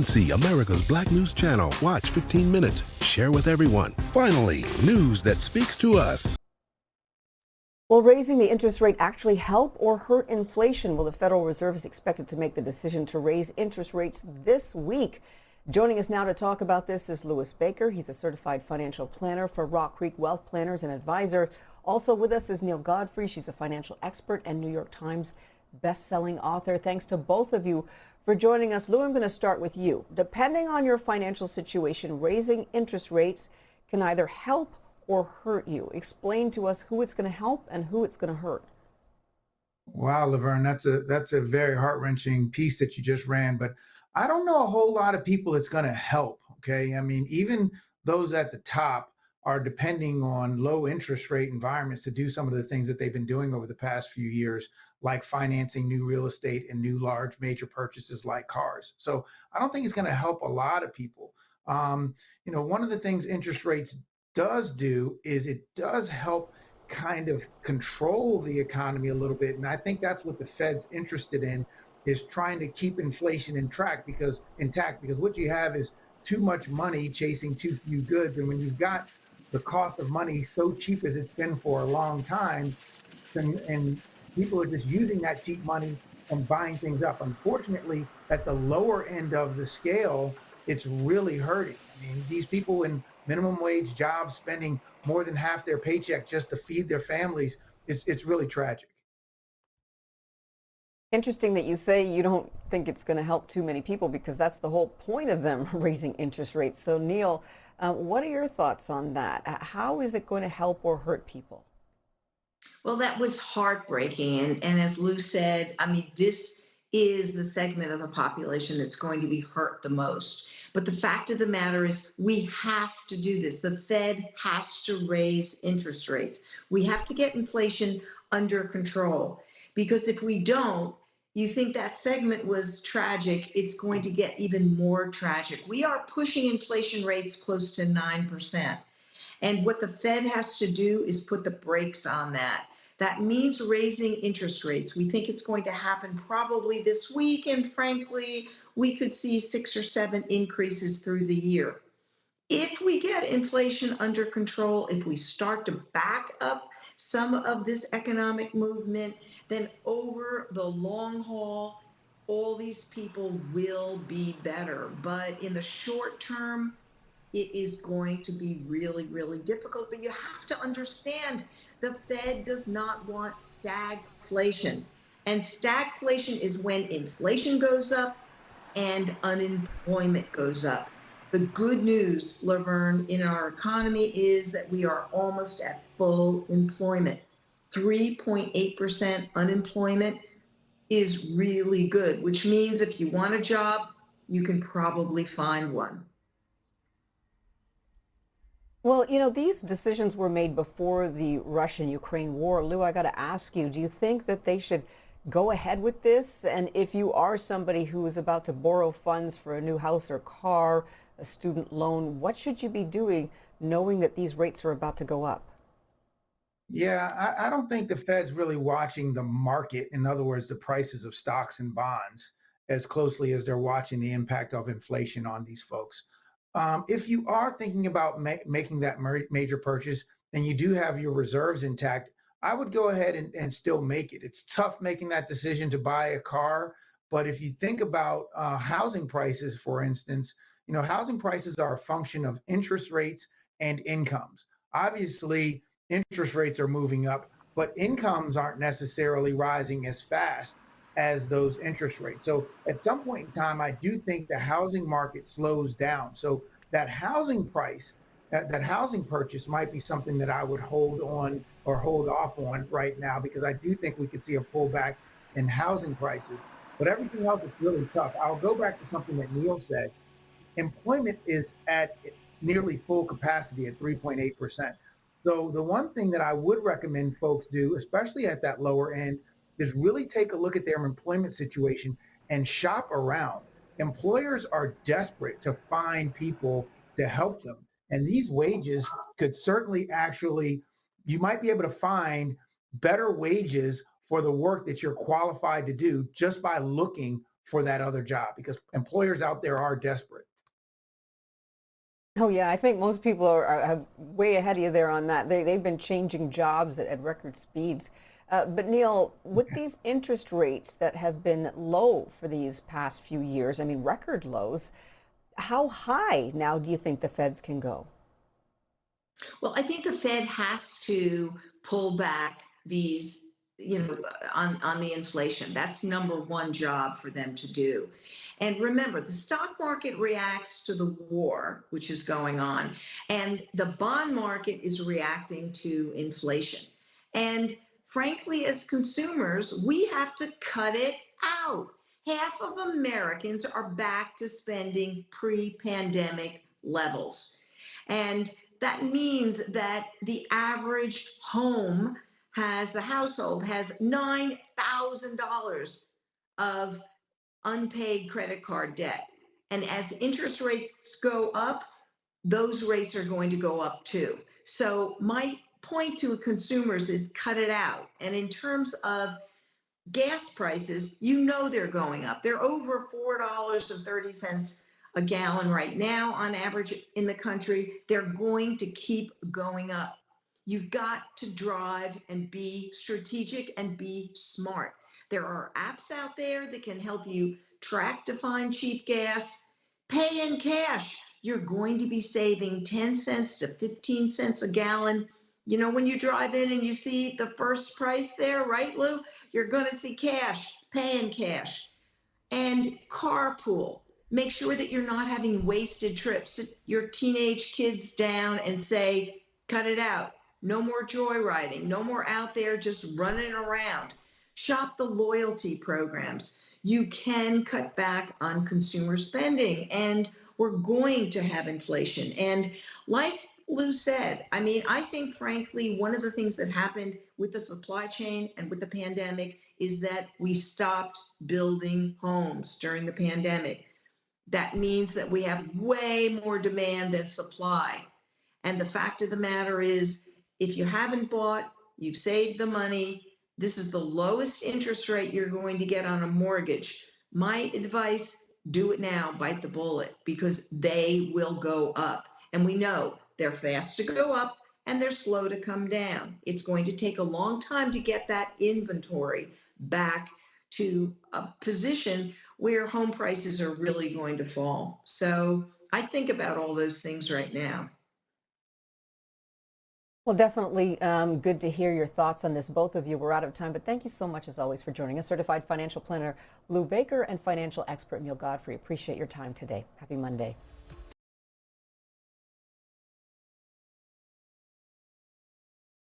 WNC, America's Black News Channel. Watch 15 minutes. Share with everyone. Finally, news that speaks to us. Will raising the interest rate actually help or hurt inflation? Well, the Federal Reserve is expected to make the decision to raise interest rates this week. Joining us now to talk about this is Louis Baker. He's a certified financial planner for Rock Creek Wealth Planners and Advisor. Also with us is Neil Godfrey. She's a financial expert and New York Times best-selling author. Thanks to both of you for joining us. Lou, I'm going to start with you. Depending on your financial situation, raising interest rates can either help or hurt you. Explain to us who it's going to help and who it's going to hurt. Wow, Laverne, that's a very heart-wrenching piece that you just ran, but I don't know a whole lot of people it's going to help. Okay, I mean, even those at the top are depending on low interest rate environments to do some of the things that they've been doing over the past few years, like financing new real estate and new large major purchases like cars. So I don't think it's going to help a lot of people. One of the things interest rates does do is it does help kind of control the economy a little bit. And I think that's what the Fed's interested in, is trying to keep inflation intact because what you have is too much money chasing too few goods. And when you've got the cost of money so cheap as it's been for a long time, and people are just using that cheap money and buying things up. Unfortunately, at the lower end of the scale, it's really hurting. I mean, these people in minimum wage jobs spending more than half their paycheck just to feed their families, it's really tragic. Interesting that you say you don't think it's going to help too many people, because that's the whole point of them raising interest rates. So, Neil, what are your thoughts on that? How is it going to help or hurt people? Well, that was heartbreaking. And as Lou said, I mean, this is the segment of the population that's going to be hurt the most. But the fact of the matter is, we have to do this. The Fed has to raise interest rates. We have to get inflation under control, because if we don't, you think that segment was tragic, it's going to get even more tragic. We are pushing inflation rates close to 9%. And what the Fed has to do is put the brakes on that. That means raising interest rates. We think it's going to happen probably this week. And frankly, we could see 6 or 7 increases through the year. If we get inflation under control, if we start to back up some of this economic movement, then over the long haul, all these people will be better. But in the short term, it is going to be really, really difficult. But you have to understand, the Fed does not want stagflation. And stagflation is when inflation goes up and unemployment goes up. The good news, Laverne, in our economy is that we are almost at full employment. 3.8% unemployment is really good, which means if you want a job, you can probably find one. Well, these decisions were made before the Russian-Ukraine war. Lou, I got to ask you, do you think that they should go ahead with this? And if you are somebody who is about to borrow funds for a new house or car, a student loan, what should you be doing knowing that these rates are about to go up? Yeah, I don't think the Fed's really watching the market, in other words, the prices of stocks and bonds, as closely as they're watching the impact of inflation on these folks. If you are thinking about making that major purchase and you do have your reserves intact, I would go ahead and still make it. It's tough making that decision to buy a car, but if you think about housing prices, for instance, housing prices are a function of interest rates and incomes. Obviously, interest rates are moving up, but incomes aren't necessarily rising as fast as those interest rates. So at some point in time, I do think the housing market slows down. So that housing price, that housing purchase might be something that I would hold on or hold off on right now, because I do think we could see a pullback in housing prices. But everything else, it's really tough. I'll go back to something that Neil said. Employment is at nearly full capacity at 3.8%. So the one thing that I would recommend folks do, especially at that lower end, is really take a look at their employment situation and shop around. Employers are desperate to find people to help them. And these wages could certainly actually, you might be able to find better wages for the work that you're qualified to do just by looking for that other job, because employers out there are desperate. Oh yeah, I think most people are way ahead of you there on that. They've been changing jobs at record speeds. But Neil, with these interest rates that have been low for these past few years, I mean record lows, how high now do you think the Feds can go? Well, I think the Fed has to pull back these, on the inflation. That's number one job for them to do. And remember, the stock market reacts to the war, which is going on, and the bond market is reacting to inflation. And frankly, as consumers, we have to cut it out. Half of Americans are back to spending pre-pandemic levels. And that means that the average the household has $9,000 of unpaid credit card debt. And as interest rates go up, those rates are going to go up too. So my point to consumers is cut it out. And in terms of gas prices, they're going up. They're over $4.30 a gallon right now on average in the country. They're going to keep going up. You've got to drive and be strategic and be smart. There are apps out there that can help you track to find cheap gas. Pay in cash. You're going to be saving 10 cents to 15 cents a gallon. When you drive in and you see the first price there, right, Lou? You're going to see cash, pay in cash. And carpool. Make sure that you're not having wasted trips. Sit your teenage kids down and say, cut it out. No more joyriding. No more out there just running around. Shop the loyalty programs. You can cut back on consumer spending, and we're going to have inflation. And like Lou said, I think, frankly, one of the things that happened with the supply chain and with the pandemic is that we stopped building homes during the pandemic. That means that we have way more demand than supply. And the fact of the matter is, if you haven't bought, you've saved the money. This is the lowest interest rate you're going to get on a mortgage. My advice, do it now, bite the bullet, because they will go up. And we know they're fast to go up and they're slow to come down. It's going to take a long time to get that inventory back to a position where home prices are really going to fall. So I think about all those things right now. Well, definitely good to hear your thoughts on this. Both of you, we're out of time, but thank you so much, as always, for joining us. Certified financial planner Lou Baker and financial expert Neil Godfrey. Appreciate your time today. Happy Monday.